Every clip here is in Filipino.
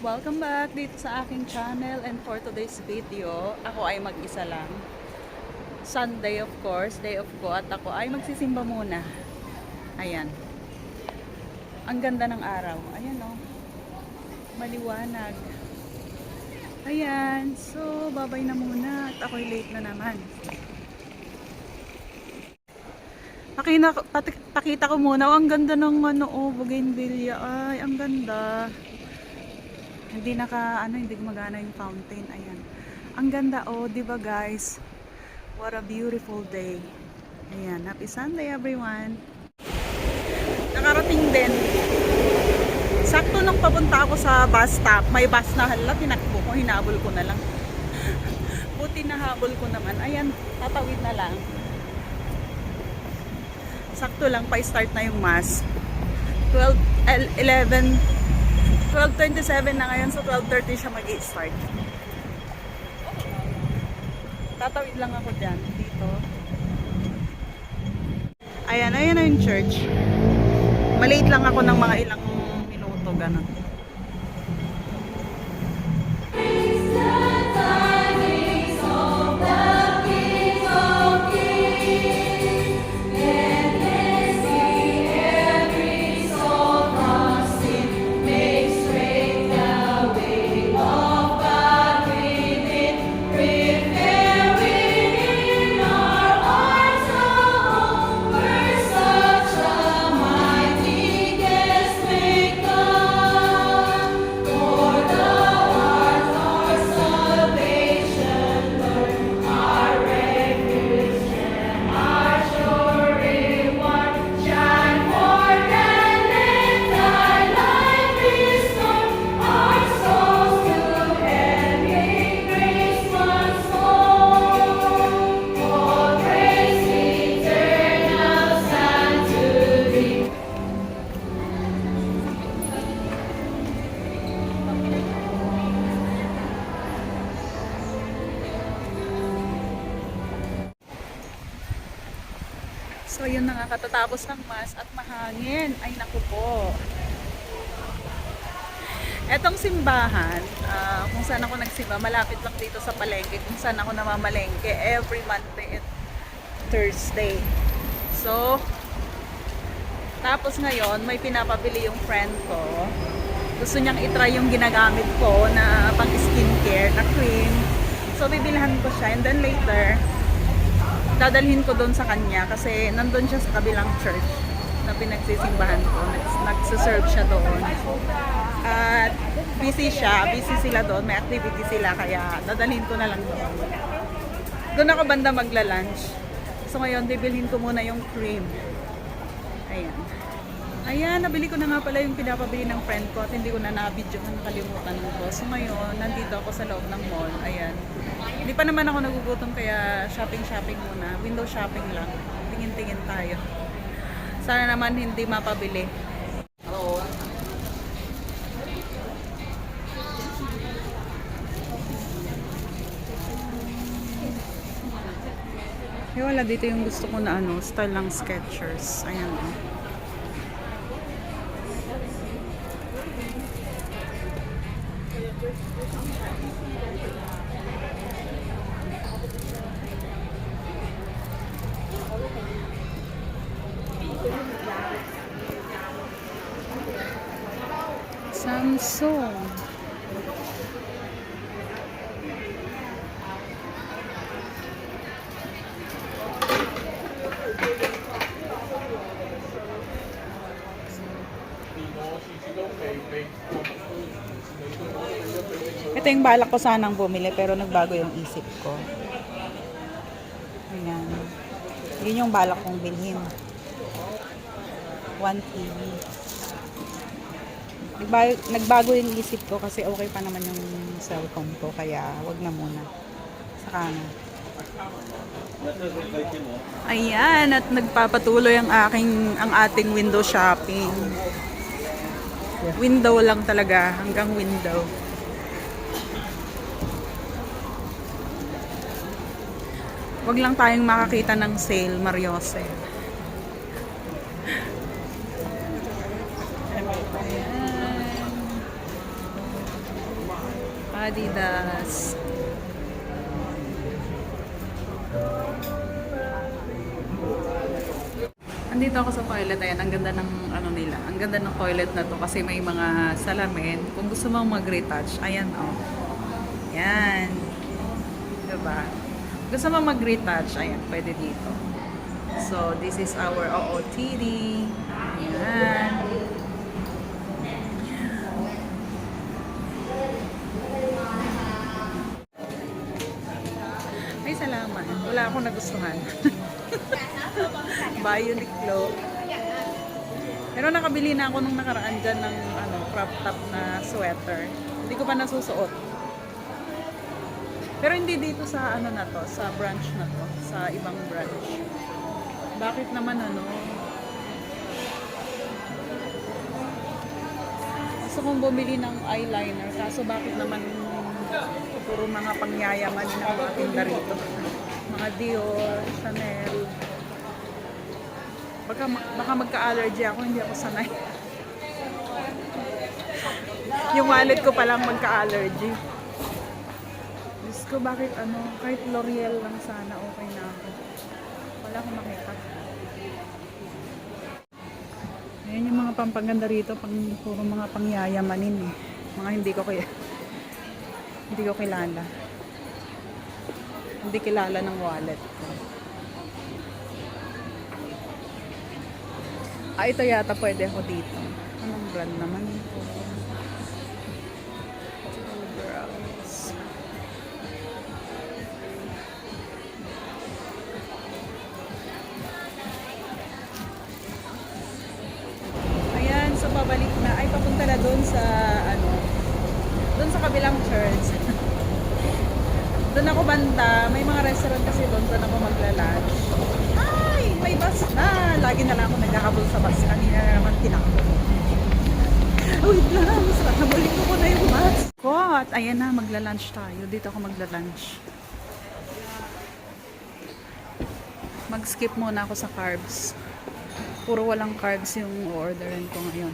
Welcome back dito sa aking channel, and for today's video, ako ay mag-isa lang. Sunday of course, day off ko, at ako ay magsisimba muna. Ayan. Ang ganda ng araw. Ayan oh. Maliwanag. Ayan. So, babay na muna at ako'y late na naman. Pakita ko muna. Ang ganda ng bougainvillea. Ay, ang ganda. Hindi gumagana yung fountain. Ayan. Ang ganda di ba guys? What a beautiful day. Ayan, happy Sunday everyone. Nakarating din. Sakto nung papunta ako sa bus stop, may bus na tinakbo ko, hinabol ko na lang. Buti nahabol ko naman. Ayan, tatawid na lang. Sakto lang, pa-start na yung mass. 12:27 na ngayon, so 12:30 siya mag-i-start. Tatawid lang ako dyan, dito. Ayan na yung church. Malate lang ako ng mga ilang minuto, ganun. So yun na nga, katatapos ng mass at mahangin. Ay naku po. Etong simbahan, kung saan ako nagsimba, malapit lang dito sa palengke, kung saan ako namamalengke every Monday and Thursday. So, tapos ngayon, may pinapabili yung friend ko. Gusto niyang itry yung ginagamit ko na pang skincare na cream. So, bibilhan ko siya, and then later, dadalhin ko doon sa kanya kasi nandun siya sa kabilang church na pinagsisimbahan ko. Nagsiserve siya doon. At busy sila doon, may activity sila, kaya dadalhin ko na lang doon. Doon ako banda magla-lunch. So ngayon, bibilhin ko muna yung cream. Ayan. Ayan, nabili ko na nga pala yung pinapabili ng friend ko at hindi ko na na-videohan, nakalimutan ko. So ngayon, nandito ako sa loob ng mall. Ayan. Hindi pa naman ako nagugutom kaya shopping muna. Window shopping lang. Tingin-tingin tayo. Sana naman hindi mapabili. Oo. Wala dito yung gusto ko na style ng Skechers. Ayan o. Samsung. Ito yung balak ko sanang bumili pero nagbago yung isip ko. Ayan. Yun yung balak kong bilhin. 1 TV. Nagbago yung isip ko kasi okay pa naman yung cellphone ko, kaya wag na muna. Saka na. Ayan, at nagpapatuloy ang ating window shopping. Window lang talaga, hanggang window. Wag lang tayong makakita ng sale, Mariose. Adidas. Andito ako sa toilet. Ayan, ang ganda ng ano nila. Ang ganda ng toilet na to kasi may mga salamin. Kung gusto mong mag-retouch, ayan oh. Ayan. Diba? Gusto mong mag-retouch, ayan, pwede dito. So, this is our OOTD. Ayan. Ay, salamat. Wala akong nagustuhan. Bionic Glow. Pero nakabili na ako nung nakaraan dyan ng crop top na sweater. Hindi ko pa nasusuot. Pero hindi dito sa na to, sa branch na to, sa ibang branch. Bakit naman gusto kong bumili ng eyeliner, kaso bakit naman puro mga pangyayaman ng mga tinda rito. Mga Dior, Chanel. Baka magka-allergy ako, hindi ako sanay. Yung wallet ko palang magka-allergy. Diyos ko, bakit kahit L'Oreal lang sana, okay na ako. Wala akong makita. Ayan yung mga pampaganda rito, puro mga pangyayamanin eh. Mga hindi ko kilala. Hindi kilala ng wallet ko. Ito yata pwede ako dito. Anong brand naman ito? Ayan, so pabalik na. Ay, papunta na doon sa doon sa kabilang church. Doon ako banda. May mga restaurant kasi doon ako magla-lunch. Ay, may bus na. Lagi na lang ako nagkakabol sa bus. Kanina na naman tinakbo. Wait lang. Nabalik ko na yung bus. Kot, ayan na. Magla-lunch tayo. Dito ako magla-lunch. Mag-skip muna ako sa carbs. Puro walang carbs yung orderin ko ngayon.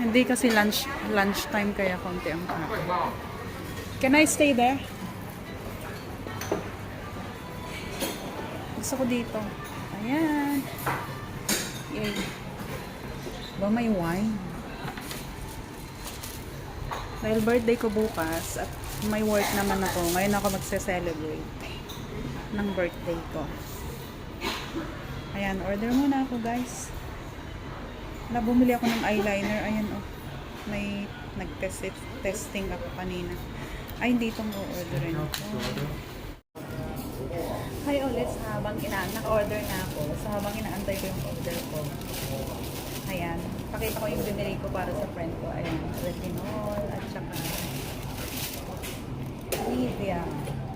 Hindi kasi lunch time kaya konti ang kain. Can I stay there? Gusto ko dito. Ayan. Yay. Ba, may wine. Dahil birthday ko bukas at may work naman ako. Ngayon ako magse-celebrate ng birthday ko. Ayan, order muna ako guys. Bumili ako ng eyeliner. Ayan may nag-testing ako kanina. Ay, hindi itong orderin ko. Hi ulit, sa habang naka-order na ako. Sa habang inaantay ko yung order ko. Ayan, pakita ko yung binili ko para sa friend ko. Ayan, retinol at saka Nivea.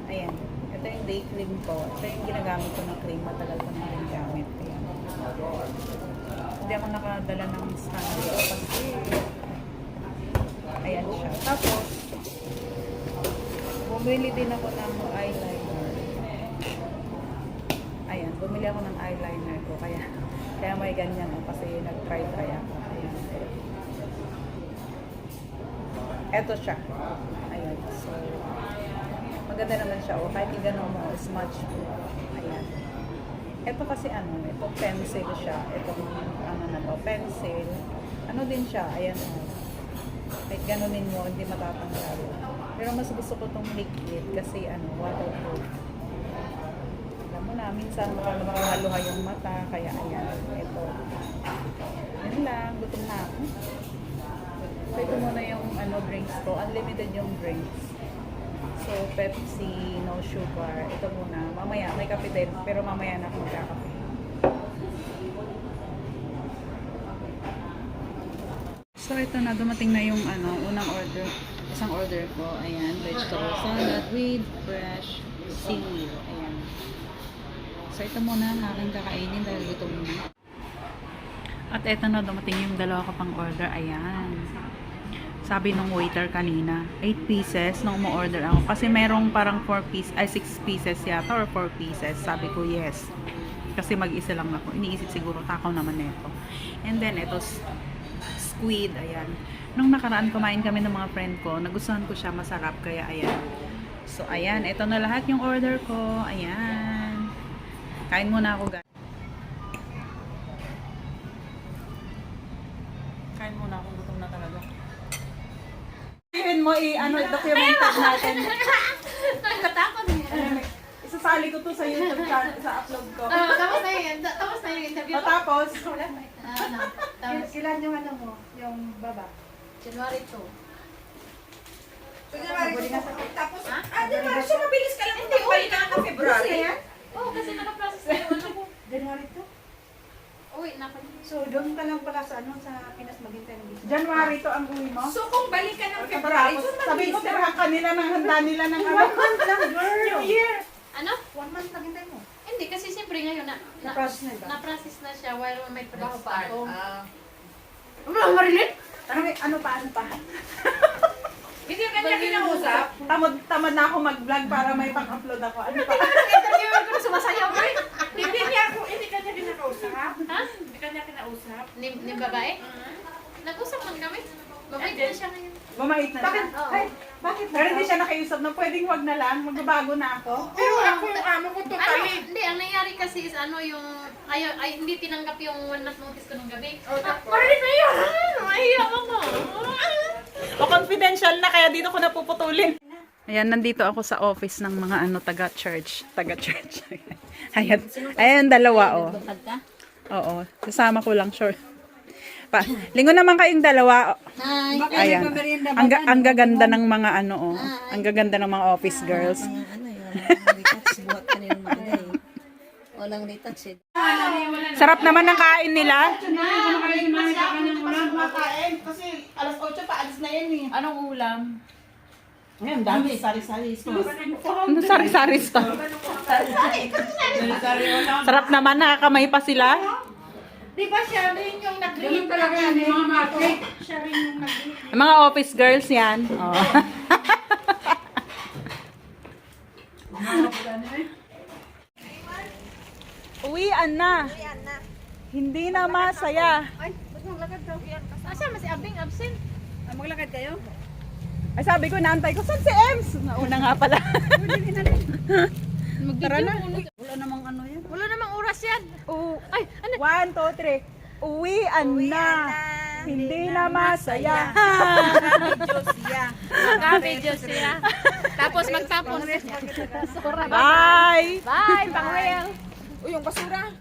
Ayan, ito yung day cream ko. Ito yung ginagamit ko ng cream. Matagal ko na rin gamit. Ayan. Hindi ako nakadala ng stand dito kasi ayan siya. Tapos bumili din ako ng eyeliner. Ayan, bumili ako ng eyeliner ko kaya may ganyan kasi nag-try ako. Ayan. Eto siya. Ayan. So maganda naman siya kahit i-gano mo smudge mo. Ayan. Ito kasi ito pencil siya. Ito pencil. Din siya, ayan kahit ganunin mo, hindi matatanggal. Pero mas gusto ko tong liquid kasi waterproof. Alam mo na, minsan makahaluha yung mata, kaya ayan, ito. Yan lang, gutom na ako. So ito muna yung drinks ko. Unlimited yung drinks. So, Pepsi, no sugar. Ito muna. Mamaya, may kape din. Pero mamaya na ako magkakape. So, ito na. Dumating na yung unang order. Isang order ko. Ayan. Vegetable salad with fresh seaweed. Ayan. So, ito muna ang aking kakainin dahil gutom na. At ito na. Dumating yung dalawa ko pang order. Ayan. Sabi nung waiter kanina, 8 pieces nung umu-order ako. Kasi merong parang 6 pieces yata or 4 pieces. Sabi ko yes. Kasi mag-isa lang ako. Iniisip siguro, takaw naman nito. And then, ito, squid, ayan. Nung nakaraan, kumain kami ng mga friend ko. Nagustuhan ko siya, masarap, kaya ayan. So, ayan, ito na lahat yung order ko. Ayan. Kain muna ako, guys. Kain muna ako, gutom na talaga. Sabihin mo, documented natin. Nakatakot niya. Isasali ko to sa YouTube channel, sa upload ko. Tapos na yung interview ko. Tapos, Tapos, Kailan yung ano mo? Yung baba? January 2. Tapos, Di ba? so mabilis ka lang magbalik ka ng February. Oo, kasi nakaprocess na yung ano ko. January to? Uy, naka. So, doon ka lang pala sa ano, sa Pinas maghintay ng visa. January to ang uwi mo? So, kung balik ka ng February, Tapos, so sabi ko, tirahan kanila ng handa nila ng ano. 1 month lang, girl. New Year! Ano? 1 month lang hintay mo. Hindi, kasi siyempre ngayon Na-process na ba? na-process na siya while may trabaho pa ako. Wala, Marilyn? Ano pa? Hindi ka niya kinausap? Tamad na ako mag-vlog para may pang-upload ako. Ano pa? Interviewer ko na sumasayaw ko eh. Hindi ka niya kinausap? Ha? Hindi ka niya kinausap? Ni babae? Nag-usap lang kami. Mabait na siya ngayon. Bumait na siya. Oo. Ay, bakit? Pero hindi siya nakiusap na pwedeng wag na lang, magbabago na ako. Pero ako yung amo ko Ano, hindi, ang nangyari kasi is ano yung, hindi tinanggap yung 1 month notice ko nung gabi. Marilyn na yun! Mahiyak ako. O confidential na, kaya dito ko napuputulin. Ayan, nandito ako sa office ng mga taga-church. Taga-church. Ayan, ayan, dalawa, oh. Oo, sasama ko lang, sure. Lingon naman kayong dalawa. Hi. Ayan. Ang gaganda ng mga oh. Ang gaganda ng mga office girls. Ano yun? Retouch. Buhat ka nila maganda eh. Walang retouch eh. Sarap naman ng kain nila. Kasi alas 8 pa, alis na yan eh. Anong ulam? Ngayon, dami, sari-sari. Ano sari-sari pa? Sarap naman, nakakamay pa sila. Di ba siya rin yung nag-create talaga yan, mga matik? Siya rin yung nag-create. Mga office girls yan. Oh. Uwian na. Hindi na masaya. Ay, ba't maglakad daw? Asa, mas abing absent. Maglakad kayo? Ay sabi ko, naantay ko, saan si Ems? Nauna nga pala. Tara na. Wala namang ano yan. Wala namang oras yan. Ay, 1, 2, 3. Uwian na. Hindi na masaya. Mag-video siya. Tapos magtapos. Bye! Bye, pang real. Uy, yung basura.